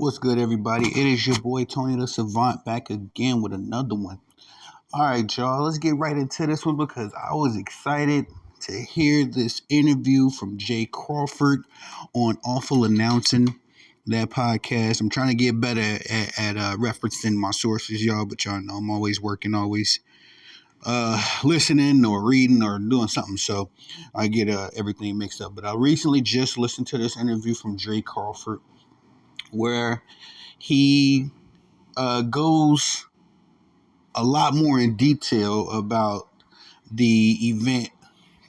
What's good, everybody? It is your boy Tony the Savant back again with another one. All right, y'all, let's get right into this one because I was excited to hear this interview from Jay Crawford on Awful Announcing, that podcast. I'm trying to get better at referencing my sources, y'all, but y'all know I'm always working, always listening or reading or doing something, so I get everything mixed up. But I recently just listened to this interview from Jay Crawford where he goes a lot more in detail about the event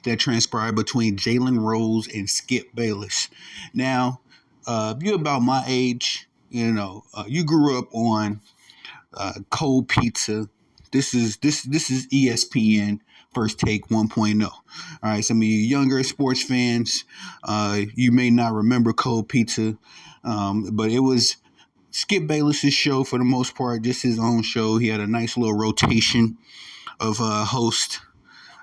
that transpired between Jalen Rose and Skip Bayless. Now, if you're about my age, you grew up on cold pizza. This is ESPN First Take 1.0. All right, some of you younger sports fans, you may not remember cold pizza, but it was Skip Bayless's show for the most part, just his own show. He had a nice little rotation of hosts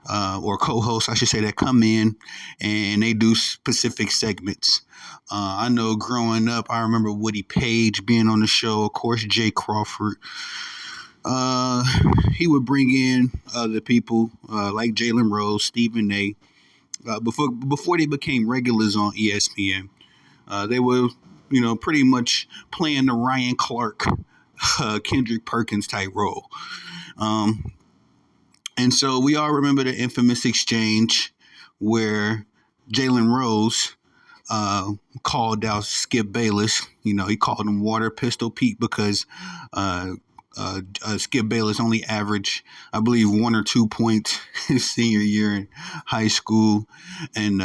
or co-hosts, I should say, that come in and they do specific segments. I know growing up, I remember Woody Page being on the show. Of course, Jay Crawford. He would bring in other people like Jalen Rose, Stephen A. Before they became regulars on ESPN. They were, pretty much playing the Ryan Clark, Kendrick Perkins type role. And so we all remember the infamous exchange where Jalen Rose called out Skip Bayless. He called him Water Pistol Pete because Skip Bayless only averaged, I believe, 1 or 2 points his senior year in high school. And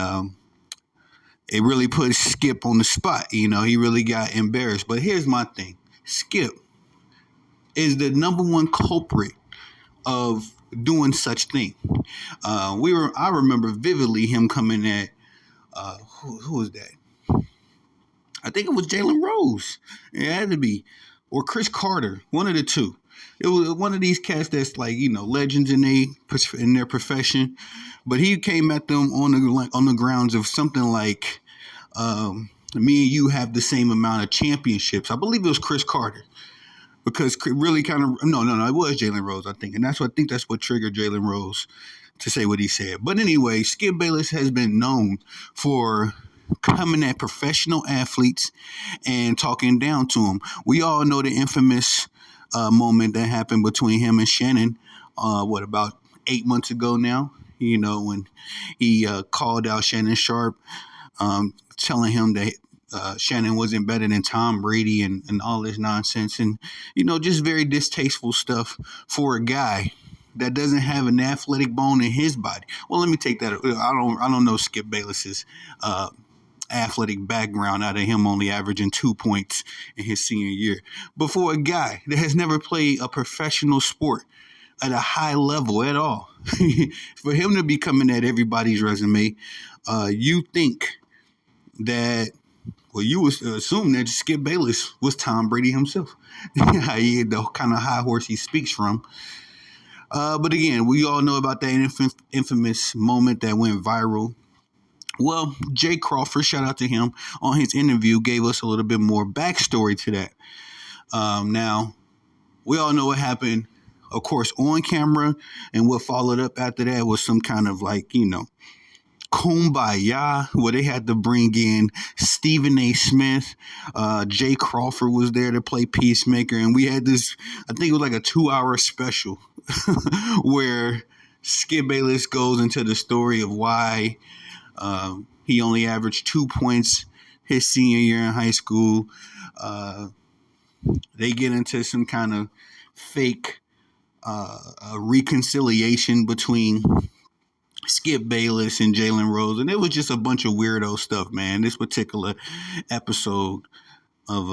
it really put Skip on the spot. He really got embarrassed. But here's my thing. Skip is the number one culprit of doing such thing. I remember vividly him coming at who was that? I think it was Jalen Rose. It had to be, or Chris Carter, one of the two. It was one of these cats that's like legends in their profession, but he came at them on the grounds of something like, me and you have the same amount of championships. I believe it was Chris Carter. Because really kind of, no, it was Jalen Rose, I think. And I think that's what triggered Jalen Rose to say what he said. But anyway, Skip Bayless has been known for coming at professional athletes and talking down to them. We all know the infamous moment that happened between him and Shannon, about 8 months ago now, when he called out Shannon Sharp, telling him that Shannon wasn't better than Tom Brady and all this nonsense. And, just very distasteful stuff for a guy that doesn't have an athletic bone in his body. Well, let me take that. I don't know Skip Bayless's athletic background out of him only averaging 2 points in his senior year. But for a guy that has never played a professional sport at a high level at all, for him to be coming at everybody's resume, you think that, well, you would assume that Skip Bayless was Tom Brady himself. The kind of high horse he speaks from. But again, we all know about that infamous moment that went viral. Well, Jay Crawford, shout out to him, on his interview gave us a little bit more backstory to that. Now, we all know what happened, of course, on camera, and what followed up after that was some kind of kumbaya, where they had to bring in Stephen A. Smith. Jay Crawford was there to play peacemaker, and we had this, I think it was like a 2-hour special where Skip Bayless goes into the story of why he only averaged 2 points his senior year in high school. They get into some kind of fake reconciliation between Skip Bayless and Jalen Rose, and it was just a bunch of weirdo stuff, man. This particular episode of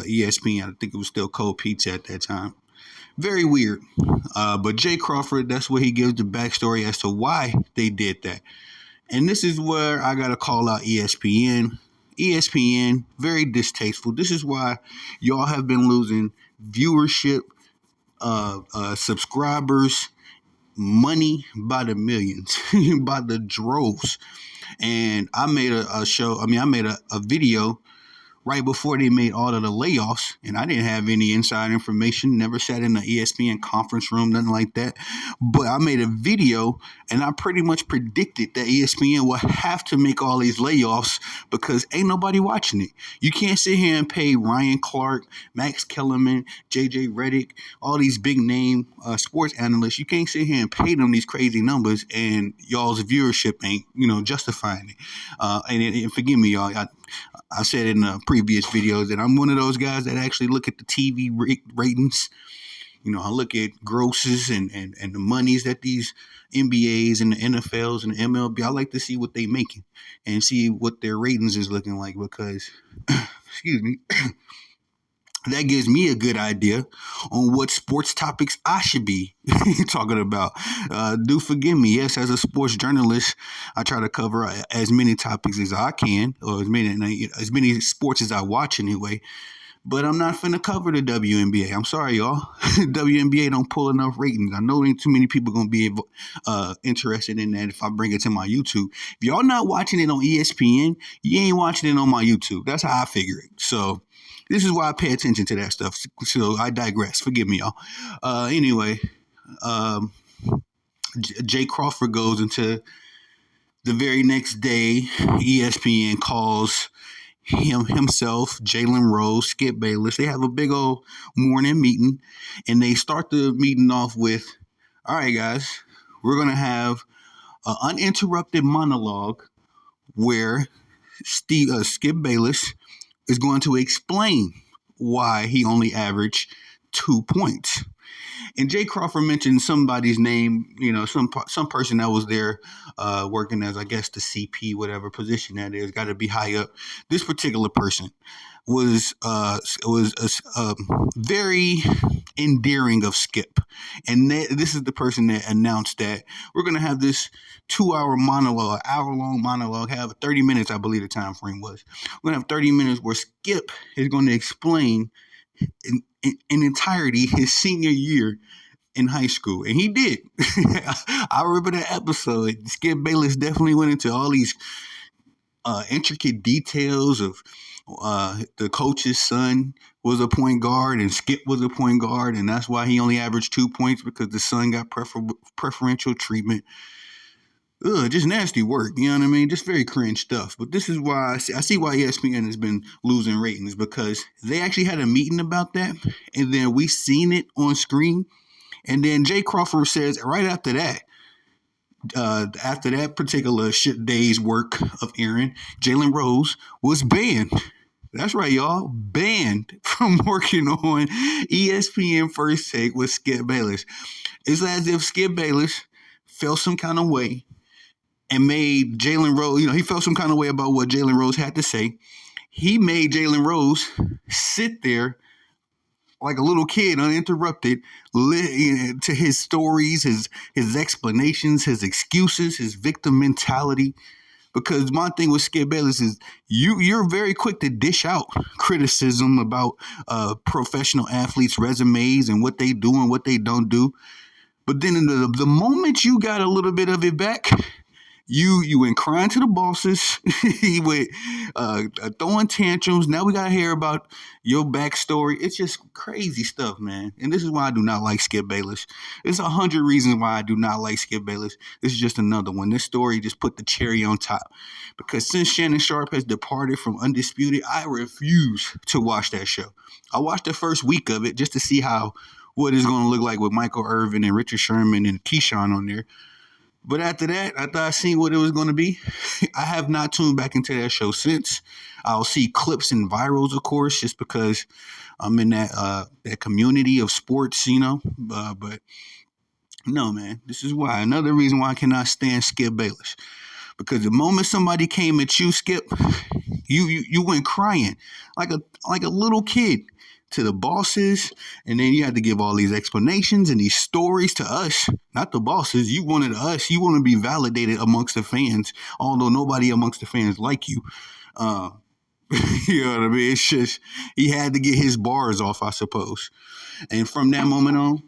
ESPN, I think it was still Cold Pizza at that time. Very weird. But Jay Crawford, that's where he gives the backstory as to why they did that. And this is where I got to call out ESPN. ESPN, very distasteful. This is why y'all have been losing viewership, subscribers, money by the millions, by the droves. And I made a video right before they made all of the layoffs, and I didn't have any inside information, never sat in the ESPN conference room, nothing like that. But I made a video and I pretty much predicted that ESPN will have to make all these layoffs because ain't nobody watching it. You can't sit here and pay Ryan Clark, Max Kellerman, JJ Redick, all these big name sports analysts. You can't sit here and pay them these crazy numbers and y'all's viewership ain't, justifying it. And forgive me, y'all. I said in previous videos that I'm one of those guys that actually look at the TV ratings. I look at grosses and the monies that these NBAs and the NFLs and the MLB, I like to see what they making and see what their ratings is looking like because, excuse me, that gives me a good idea on what sports topics I should be talking about. Do forgive me. Yes, as a sports journalist, I try to cover as many topics as I can, or as many sports as I watch anyway. But I'm not finna cover the WNBA. I'm sorry, y'all. WNBA don't pull enough ratings. I know ain't too many people gonna be interested in that if I bring it to my YouTube. If y'all not watching it on ESPN, you ain't watching it on my YouTube. That's how I figure it. So this is why I pay attention to that stuff. So I digress. Forgive me, y'all. Anyway, Jay Crawford goes into the very next day. ESPN calls himself, Jalen Rose, Skip Bayless. They have a big old morning meeting, and they start the meeting off with, "All right, guys, we're gonna have an uninterrupted monologue where Skip Bayless is going to explain why he only averaged 2 points." And Jay Crawford mentioned somebody's name, some person that was there working as, I guess, the CP, whatever position that is, got to be high up. This particular person was very endearing of Skip. And this is the person that announced that we're going to have this 2-hour monologue, hour-long monologue, have 30 minutes, I believe the time frame was. We're going to have 30 minutes where Skip is going to explain in entirety his senior year in high school. And he did. I remember that episode. Skip Bayless definitely went into all these intricate details of the coach's son was a point guard and Skip was a point guard, and that's why he only averaged 2 points because the son got preferential treatment. Just nasty work, you know what I mean? Just very cringe stuff. But this is why I see why ESPN has been losing ratings, because they actually had a meeting about that, and then we seen it on screen. And then Jay Crawford says right after that particular day's work of airing, Jalen Rose was banned. That's right, y'all. Banned from working on ESPN First Take with Skip Bayless. It's as if Skip Bayless felt some kind of way and made Jalen Rose, he felt some kind of way about what Jalen Rose had to say. He made Jalen Rose sit there like a little kid, uninterrupted, to his stories, his explanations, his excuses, his victim mentality. Because my thing with Skip Bayless is you're very quick to dish out criticism about professional athletes' resumes and what they do and what they don't do. But then the moment you got a little bit of it back, you went crying to the bosses. You went throwing tantrums. Now we got to hear about your backstory. It's just crazy stuff, man. And this is why I do not like Skip Bayless. There's 100 reasons why I do not like Skip Bayless. This is just another one. This story just put the cherry on top. Because since Shannon Sharpe has departed from Undisputed, I refuse to watch that show. I watched the first week of it just to see what it's going to look like with Michael Irvin and Richard Sherman and Keyshawn on there. But after that, after I seen what it was going to be, I have not tuned back into that show since. I'll see clips and virals, of course, just because I'm in that community of sports, But no, man, this is why. Another reason why I cannot stand Skip Bayless. Because the moment somebody came at you, Skip, you went crying like a little kid to the bosses, and then you had to give all these explanations and these stories to us, not the bosses. You wanted us. You want to be validated amongst the fans, although nobody amongst the fans like you. You know what I mean? It's just he had to get his bars off, I suppose. And from that moment on,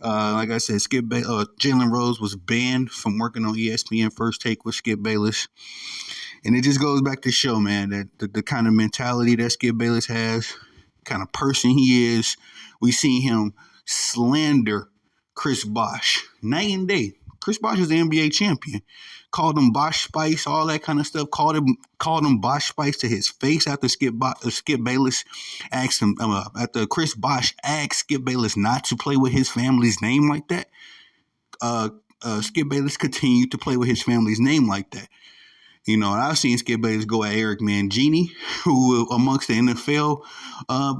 like I said, Jalen Rose was banned from working on ESPN First Take with Skip Bayless. And it just goes back to show, man, that the kind of mentality that Skip Bayless has, kind of person he is, we see him slander Chris Bosh night and day. Chris Bosh is the NBA champion. Called him Bosh Spice, all that kind of stuff. Called him Bosh Spice to his face after Skip Bayless asked him after Chris Bosh asked Skip Bayless not to play with his family's name like that. Uh, Skip Bayless continued to play with his family's name like that. You know, and I've seen Skip Bayless go at Eric Mangini, who amongst the NFL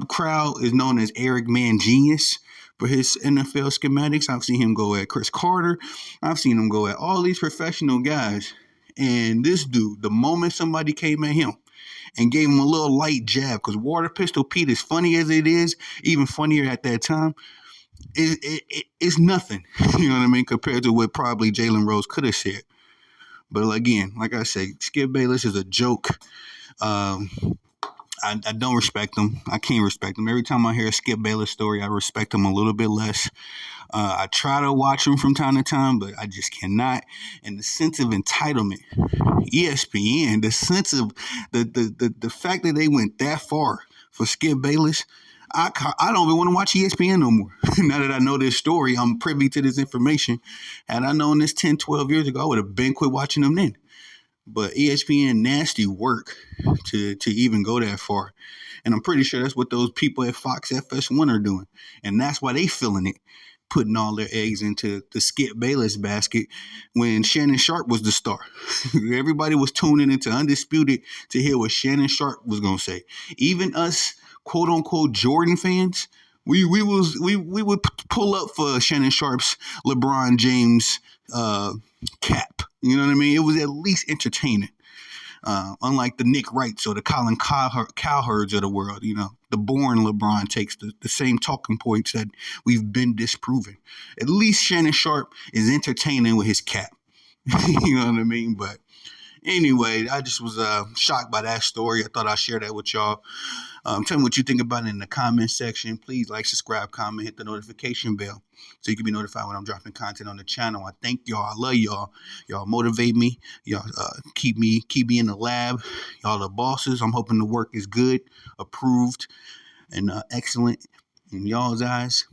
crowd is known as Eric Mangenius for his NFL schematics. I've seen him go at Chris Carter. I've seen him go at all these professional guys. And this dude, the moment somebody came at him and gave him a little light jab, because Water Pistol Pete, as funny as it is, even funnier at that time, it's nothing. You know what I mean? Compared to what probably Jalen Rose could have said. But again, like I say, Skip Bayless is a joke. I don't respect him. I can't respect him. Every time I hear a Skip Bayless story, I respect him a little bit less. I try to watch him from time to time, but I just cannot. And the sense of entitlement, ESPN, the sense of the fact that they went that far for Skip Bayless, I don't even want to watch ESPN no more. Now that I know this story, I'm privy to this information. Had I known this 10, 12 years ago, I would have been quit watching them then. But ESPN, nasty work to even go that far. And I'm pretty sure that's what those people at Fox FS1 are doing. And that's why they feeling it, putting all their eggs into the Skip Bayless basket when Shannon Sharp was the star. Everybody was tuning into Undisputed to hear what Shannon Sharp was going to say. Even us, quote unquote, Jordan fans, we would pull up for Shannon Sharp's LeBron James cap. You know what I mean? It was at least entertaining. Unlike the Nick Wrights or the Colin Cowherds of the world, you know, the born LeBron takes the same talking points that we've been disproven. At least Shannon Sharp is entertaining with his cap. You know what I mean? But anyway, I just was shocked by that story. I thought I'd share that with y'all. Tell me what you think about it in the comment section. Please like, subscribe, comment, hit the notification bell so you can be notified when I'm dropping content on the channel. I thank y'all. I love y'all. Y'all motivate me. Y'all keep me in the lab. Y'all the bosses. I'm hoping the work is good, approved, and excellent in y'all's eyes.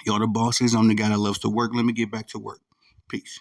Y'all the bosses. I'm the guy that loves to work. Let me get back to work. Peace.